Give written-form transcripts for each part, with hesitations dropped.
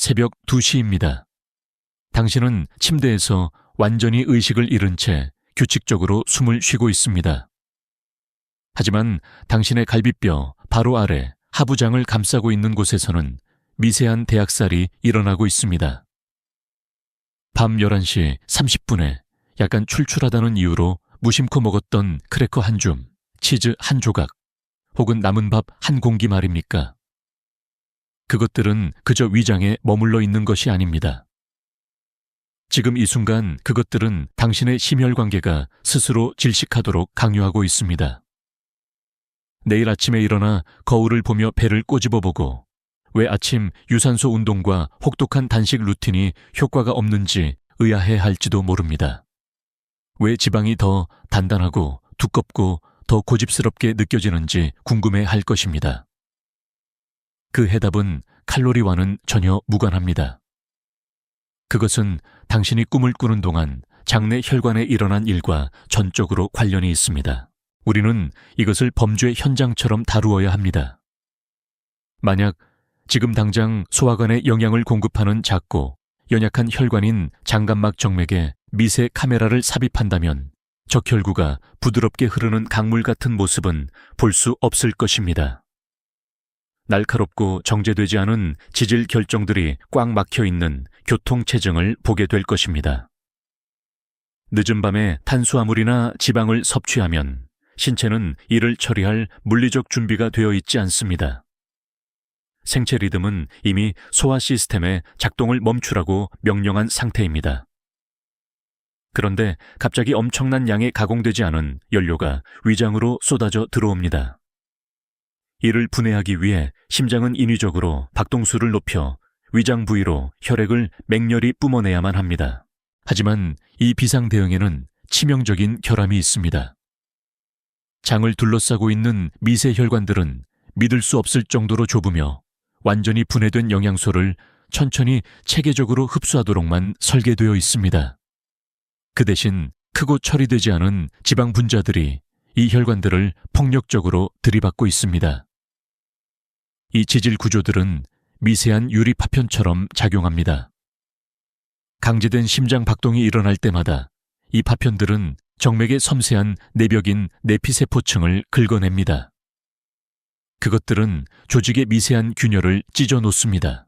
새벽 2시입니다. 당신은 침대에서 완전히 의식을 잃은 채 규칙적으로 숨을 쉬고 있습니다. 하지만 당신의 갈비뼈 바로 아래 하부장을 감싸고 있는 곳에서는 미세한 대학살이 일어나고 있습니다. 밤 11시 30분에 약간 출출하다는 이유로 무심코 먹었던 크래커 한 줌, 치즈 한 조각, 혹은 남은 밥 한 공기 말입니까? 그것들은 그저 위장에 머물러 있는 것이 아닙니다. 지금 이 순간 그것들은 당신의 심혈관계가 스스로 질식하도록 강요하고 있습니다. 내일 아침에 일어나 거울을 보며 배를 꼬집어보고 왜 아침 유산소 운동과 혹독한 단식 루틴이 효과가 없는지 의아해할지도 모릅니다. 왜 지방이 더 단단하고 두껍고 더 고집스럽게 느껴지는지 궁금해할 것입니다. 그 해답은 칼로리와는 전혀 무관합니다. 그것은 당신이 꿈을 꾸는 동안 장내 혈관에 일어난 일과 전적으로 관련이 있습니다. 우리는 이것을 범죄 현장처럼 다루어야 합니다. 만약 지금 당장 소화관에 영양을 공급하는 작고 연약한 혈관인 장간막 정맥에 미세 카메라를 삽입한다면 적혈구가 부드럽게 흐르는 강물 같은 모습은 볼 수 없을 것입니다. 날카롭고 정제되지 않은 지질 결정들이 꽉 막혀 있는 교통체증을 보게 될 것입니다. 늦은 밤에 탄수화물이나 지방을 섭취하면 신체는 이를 처리할 물리적 준비가 되어 있지 않습니다. 생체 리듬은 이미 소화 시스템의 작동을 멈추라고 명령한 상태입니다. 그런데 갑자기 엄청난 양의 가공되지 않은 연료가 위장으로 쏟아져 들어옵니다. 이를 분해하기 위해 심장은 인위적으로 박동수를 높여 위장 부위로 혈액을 맹렬히 뿜어내야만 합니다. 하지만 이 비상 대응에는 치명적인 결함이 있습니다. 장을 둘러싸고 있는 미세 혈관들은 믿을 수 없을 정도로 좁으며 완전히 분해된 영양소를 천천히 체계적으로 흡수하도록만 설계되어 있습니다. 그 대신 크고 처리되지 않은 지방 분자들이 이 혈관들을 폭력적으로 들이받고 있습니다. 이 지질 구조들은 미세한 유리 파편처럼 작용합니다. 강제된 심장 박동이 일어날 때마다 이 파편들은 정맥의 섬세한 내벽인 내피세포층을 긁어냅니다. 그것들은 조직의 미세한 균열을 찢어 놓습니다.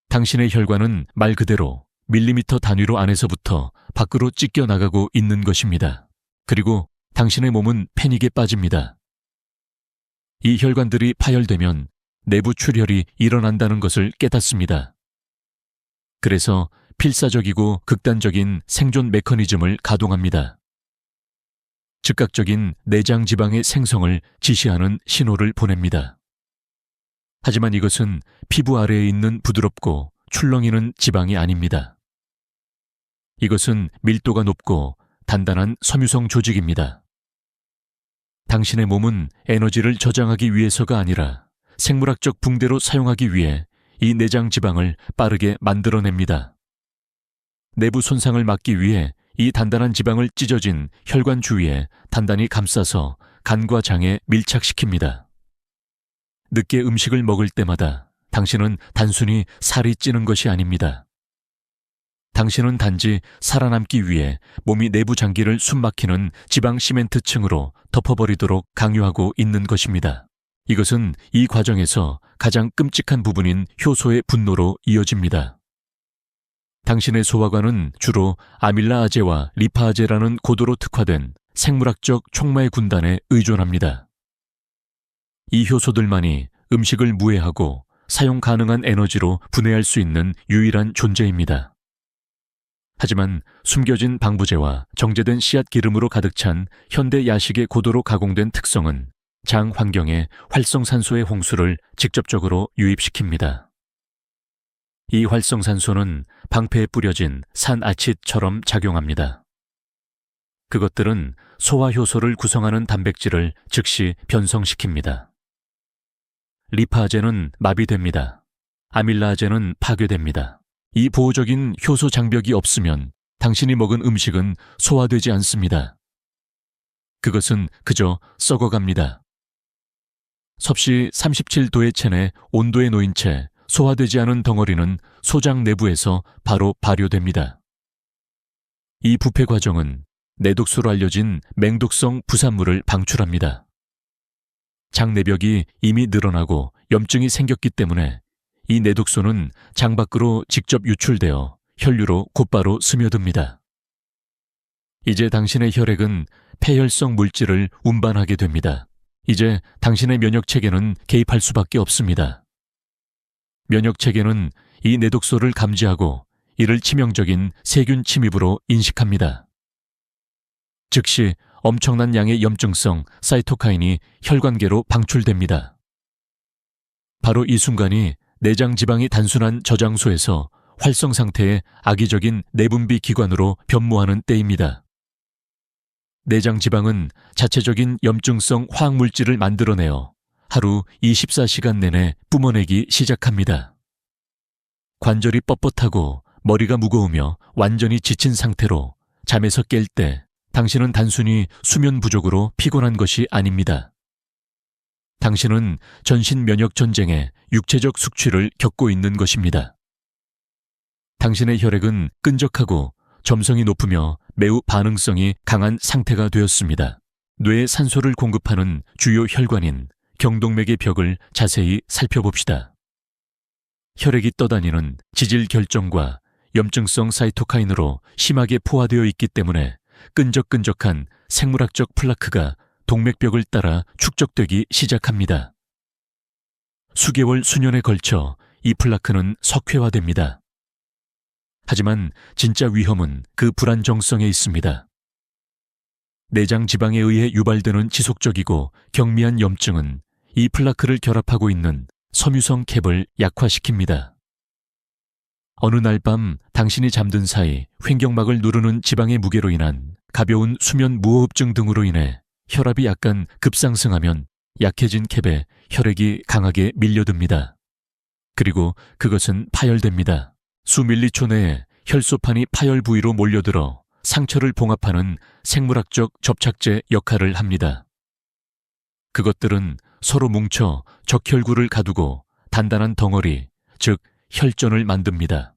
당신의 혈관은 말 그대로 밀리미터 단위로 안에서부터 밖으로 찢겨 나가고 있는 것입니다. 그리고 당신의 몸은 패닉에 빠집니다. 이 혈관들이 파열되면 내부 출혈이 일어난다는 것을 깨닫습니다. 그래서 필사적이고 극단적인 생존 메커니즘을 가동합니다. 즉각적인 내장 지방의 생성을 지시하는 신호를 보냅니다. 하지만 이것은 피부 아래에 있는 부드럽고 출렁이는 지방이 아닙니다. 이것은 밀도가 높고 단단한 섬유성 조직입니다. 당신의 몸은 에너지를 저장하기 위해서가 아니라 생물학적 붕대로 사용하기 위해 이 내장 지방을 빠르게 만들어냅니다. 내부 손상을 막기 위해 이 단단한 지방을 찢어진 혈관 주위에 단단히 감싸서 간과 장에 밀착시킵니다. 늦게 음식을 먹을 때마다 당신은 단순히 살이 찌는 것이 아닙니다. 당신은 단지 살아남기 위해 몸이 내부 장기를 숨막히는 지방 시멘트층으로 덮어버리도록 강요하고 있는 것입니다. 이것은 이 과정에서 가장 끔찍한 부분인 효소의 분노로 이어집니다. 당신의 소화관은 주로 아밀라아제와 리파아제라는 고도로 특화된 생물학적 촉매 군단에 의존합니다. 이 효소들만이 음식을 무해하고 사용 가능한 에너지로 분해할 수 있는 유일한 존재입니다. 하지만 숨겨진 방부제와 정제된 씨앗 기름으로 가득 찬 현대 야식의 고도로 가공된 특성은 장 환경에 활성산소의 홍수를 직접적으로 유입시킵니다. 이 활성산소는 방패에 뿌려진 산아칫처럼 작용합니다. 그것들은 소화효소를 구성하는 단백질을 즉시 변성시킵니다. 리파아제는 마비됩니다. 아밀라아제는 파괴됩니다. 이 보호적인 효소 장벽이 없으면 당신이 먹은 음식은 소화되지 않습니다. 그것은 그저 썩어갑니다. 섭씨 37도의 체내 온도에 놓인 채 소화되지 않은 덩어리는 소장 내부에서 바로 발효됩니다. 이 부패 과정은 내독소로 알려진 맹독성 부산물을 방출합니다. 장 내벽이 이미 늘어나고 염증이 생겼기 때문에 이 내독소는 장 밖으로 직접 유출되어 혈류로 곧바로 스며듭니다. 이제 당신의 혈액은 폐혈성 물질을 운반하게 됩니다. 이제 당신의 면역체계는 개입할 수밖에 없습니다. 면역체계는 이 내독소를 감지하고 이를 치명적인 세균 침입으로 인식합니다. 즉시 엄청난 양의 염증성 사이토카인이 혈관계로 방출됩니다. 바로 이 순간이 내장 지방이 단순한 저장소에서 활성 상태의 악의적인 내분비 기관으로 변모하는 때입니다. 내장 지방은 자체적인 염증성 화학물질을 만들어내어 하루 24시간 내내 뿜어내기 시작합니다. 관절이 뻣뻣하고 머리가 무거우며 완전히 지친 상태로 잠에서 깰 때 당신은 단순히 수면 부족으로 피곤한 것이 아닙니다. 당신은 전신 면역 전쟁의 육체적 숙취를 겪고 있는 것입니다. 당신의 혈액은 끈적하고 점성이 높으며 매우 반응성이 강한 상태가 되었습니다. 뇌에 산소를 공급하는 주요 혈관인 경동맥의 벽을 자세히 살펴봅시다. 혈액이 떠다니는 지질 결정과 염증성 사이토카인으로 심하게 포화되어 있기 때문에 끈적끈적한 생물학적 플라크가 동맥벽을 따라 축적되기 시작합니다. 수개월 수년에 걸쳐 이 플라크는 석회화됩니다. 하지만 진짜 위험은 그 불안정성에 있습니다. 내장 지방에 의해 유발되는 지속적이고 경미한 염증은 이 플라크를 결합하고 있는 섬유성 캡을 약화시킵니다. 어느 날 밤 당신이 잠든 사이 횡격막을 누르는 지방의 무게로 인한 가벼운 수면 무호흡증 등으로 인해 혈압이 약간 급상승하면 약해진 캡에 혈액이 강하게 밀려듭니다. 그리고 그것은 파열됩니다. 수밀리초 내에 혈소판이 파열 부위로 몰려들어 상처를 봉합하는 생물학적 접착제 역할을 합니다. 그것들은 서로 뭉쳐 적혈구를 가두고 단단한 덩어리, 즉 혈전을 만듭니다.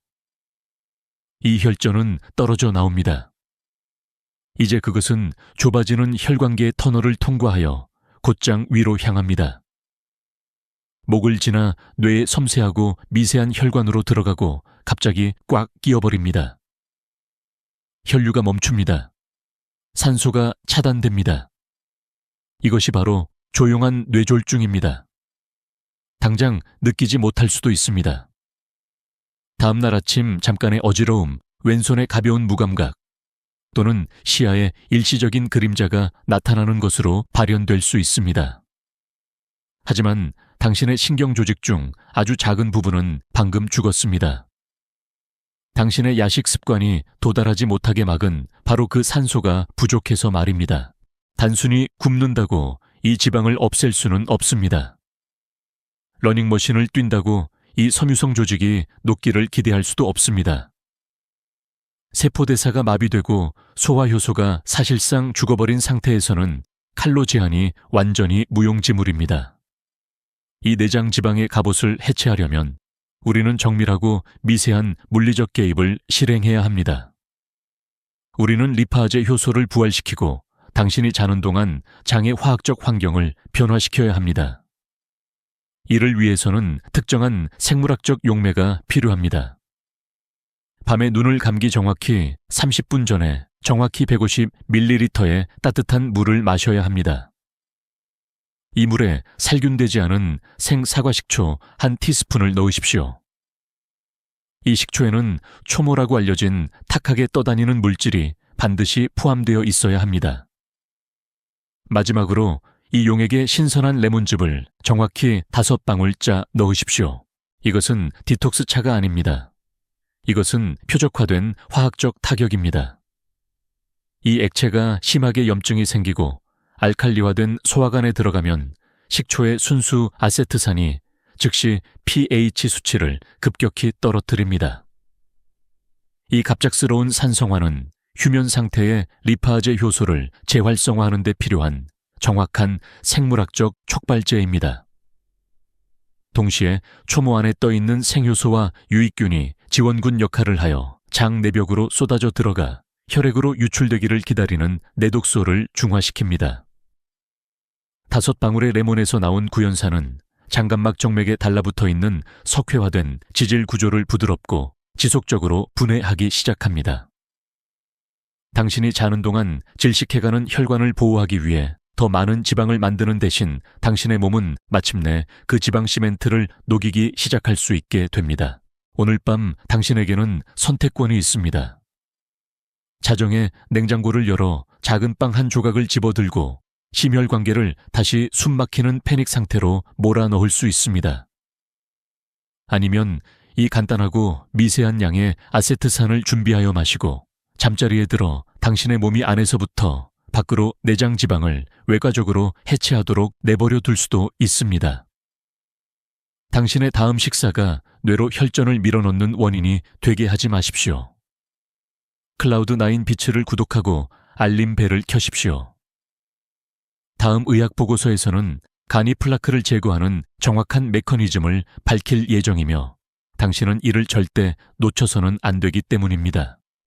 이 혈전은 떨어져 나옵니다. 이제 그것은 좁아지는 혈관계의 터널을 통과하여 곧장 위로 향합니다. 목을 지나 뇌의 섬세하고 미세한 혈관으로 들어가고 갑자기 꽉 끼어버립니다. 혈류가 멈춥니다. 산소가 차단됩니다. 이것이 바로 조용한 뇌졸중입니다. 당장 느끼지 못할 수도 있습니다. 다음 날 아침 잠깐의 어지러움, 왼손의 가벼운 무감각, 또는 시야에 일시적인 그림자가 나타나는 것으로 발현될 수 있습니다. 하지만 당신의 신경 조직 중 아주 작은 부분은 방금 죽었습니다. 당신의 야식 습관이 도달하지 못하게 막은 바로 그 산소가 부족해서 말입니다. 단순히 굶는다고 이 지방을 없앨 수는 없습니다. 러닝머신을 뛴다고 이 섬유성 조직이 녹기를 기대할 수도 없습니다. 세포대사가 마비되고 소화효소가 사실상 죽어버린 상태에서는 칼로 제한이 완전히 무용지물입니다. 이 내장 지방의 갑옷을 해체하려면 우리는 정밀하고 미세한 물리적 개입을 실행해야 합니다. 우리는 리파아제 효소를 부활시키고 당신이 자는 동안 장의 화학적 환경을 변화시켜야 합니다. 이를 위해서는 특정한 생물학적 용매가 필요합니다. 밤에 눈을 감기 정확히 30분 전에 정확히 150ml의 따뜻한 물을 마셔야 합니다. 이 물에 살균되지 않은 생사과식초 한 티스푼을 넣으십시오. 이 식초에는 초모라고 알려진 탁하게 떠다니는 물질이 반드시 포함되어 있어야 합니다. 마지막으로 이 용액에 신선한 레몬즙을 정확히 5방울 짜 넣으십시오. 이것은 디톡스 차가 아닙니다. 이것은 표적화된 화학적 타격입니다. 이 액체가 심하게 염증이 생기고 알칼리화된 소화관에 들어가면 식초의 순수 아세트산이 즉시 pH 수치를 급격히 떨어뜨립니다. 이 갑작스러운 산성화는 휴면 상태의 리파아제 효소를 재활성화하는 데 필요한 정확한 생물학적 촉발제입니다. 동시에 초모 안에 떠있는 생효소와 유익균이 지원군 역할을 하여 장 내벽으로 쏟아져 들어가 혈액으로 유출되기를 기다리는 내독소를 중화시킵니다. 5방울의 레몬에서 나온 구연산은 장감막 정맥에 달라붙어 있는 석회화된 지질 구조를 부드럽고 지속적으로 분해하기 시작합니다. 당신이 자는 동안 질식해가는 혈관을 보호하기 위해 더 많은 지방을 만드는 대신 당신의 몸은 마침내 그 지방 시멘트를 녹이기 시작할 수 있게 됩니다. 오늘 밤 당신에게는 선택권이 있습니다. 자정에 냉장고를 열어 작은 빵 한 조각을 집어들고 심혈관계를 다시 숨막히는 패닉 상태로 몰아넣을 수 있습니다. 아니면 이 간단하고 미세한 양의 아세트산을 준비하여 마시고 잠자리에 들어 당신의 몸이 안에서부터 밖으로 내장 지방을 외과적으로 해체하도록 내버려 둘 수도 있습니다. 당신의 다음 식사가 뇌로 혈전을 밀어넣는 원인이 되게 하지 마십시오. 클라우드9 비츠를 구독하고 알림 벨을 켜십시오. 다음 의학 보고서에서는 간이 플라크를 제거하는 정확한 메커니즘을 밝힐 예정이며 당신은 이를 절대 놓쳐서는 안 되기 때문입니다.